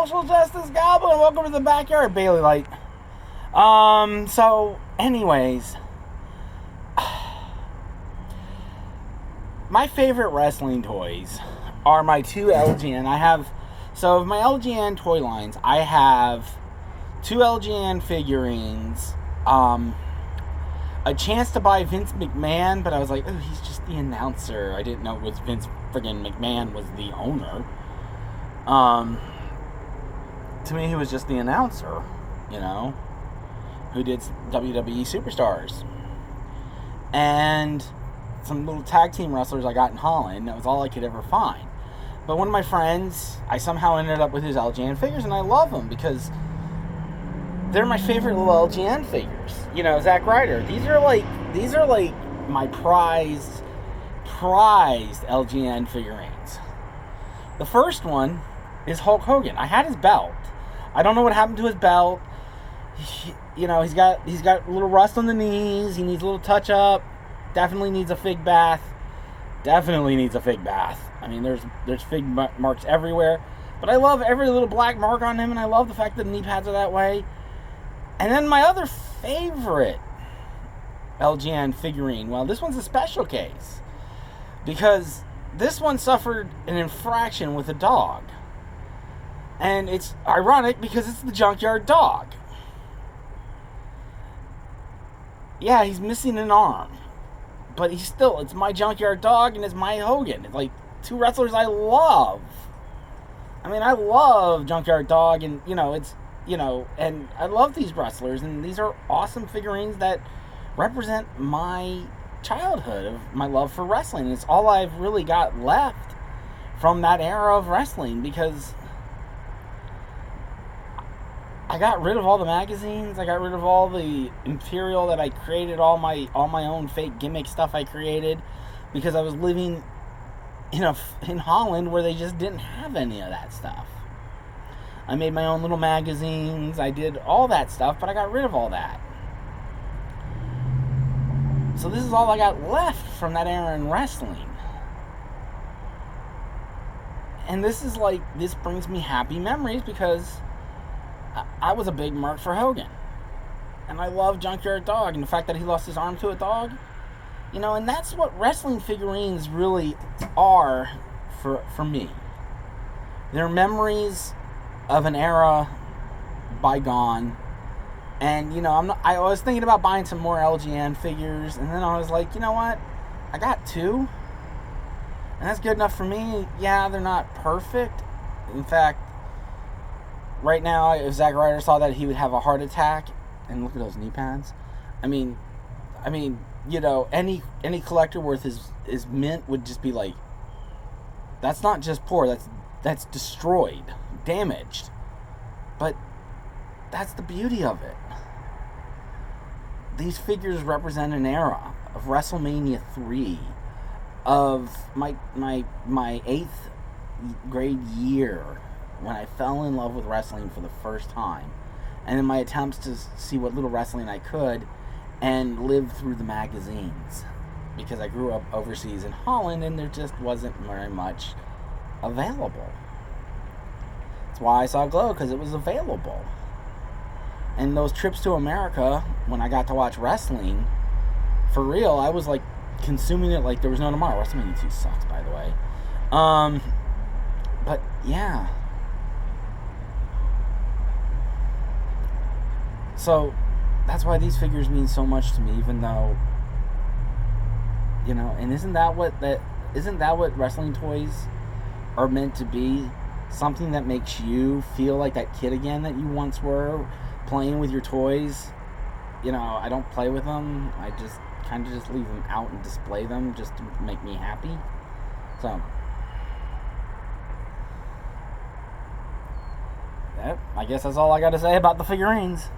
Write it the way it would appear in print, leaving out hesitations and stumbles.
social justice goblin. Welcome to the backyard, Bailey Light. So, anyways, my favorite wrestling toys are my two LJN. So of my LJN toy lines, I have two LJN figurines, a chance to buy Vince McMahon, but I was like, oh, he's just the announcer. I didn't know it was Vince friggin' McMahon was the owner. To me, he was just the announcer, who did WWE Superstars. And some little tag team wrestlers I got in Holland. That was all I could ever find. But one of my friends, I somehow ended up with his LJN figures, and I love them because they're my favorite little LJN figures. Zack Ryder. These are like my prized LJN figurines. The first one is Hulk Hogan. I had his belt. I don't know what happened to his belt. He's got a little rust on the knees. He needs a little touch up. Definitely needs a fig bath. I mean, there's fig marks everywhere. But I love every little black mark on him, and I love the fact that the knee pads are that way. And then my other favorite LJN figurine, well, this one's a special case. Because this one suffered an infraction with a dog. And it's ironic because it's the Junkyard Dog. Yeah, he's missing an arm. But it's my Junkyard Dog and it's my Hogan. It's like two wrestlers I love. I mean, I love Junkyard Dog and, and I love these wrestlers. And these are awesome figurines that represent my childhood of my love for wrestling. It's all I've really got left from that era of wrestling because I got rid of all the magazines. I got rid of all the material that I created, all my own fake gimmick stuff I created, because I was living in Holland where they just didn't have any of that stuff. I made my own little magazines. I did all that stuff, but I got rid of all that. So this is all I got left from that era in wrestling. And this brings me happy memories because I was a big mark for Hogan. And I love Junkyard Dog and the fact that he lost his arm to a dog. And that's what wrestling figurines really are for me. They're memories of an era bygone. And, I was thinking about buying some more LJN figures. And then I was like, you know what? I got two. And that's good enough for me. Yeah, they're not perfect. In fact, right now, if Zack Ryder saw that, he would have a heart attack. And look at those knee pads. I mean, any collector worth his mint would just be like, that's not just poor, that's destroyed, damaged. But that's the beauty of it. These figures represent an era of WrestleMania 3, of my 8th grade year, when I fell in love with wrestling for the first time, and in my attempts to see what little wrestling I could and live through the magazines, because I grew up overseas in Holland and there just wasn't very much available. That's why I saw Glow, because it was available. And those trips to America, when I got to watch wrestling for real, I was like consuming it like there was no tomorrow. WrestleMania 2 sucks, by the way. But yeah. So that's why these figures mean so much to me, even though, and isn't that what wrestling toys are meant to be? Something that makes you feel like that kid again that you once were, playing with your toys. I don't play with them. I just kind of just leave them out and display them just to make me happy. So I guess that's all I got to say about the figurines.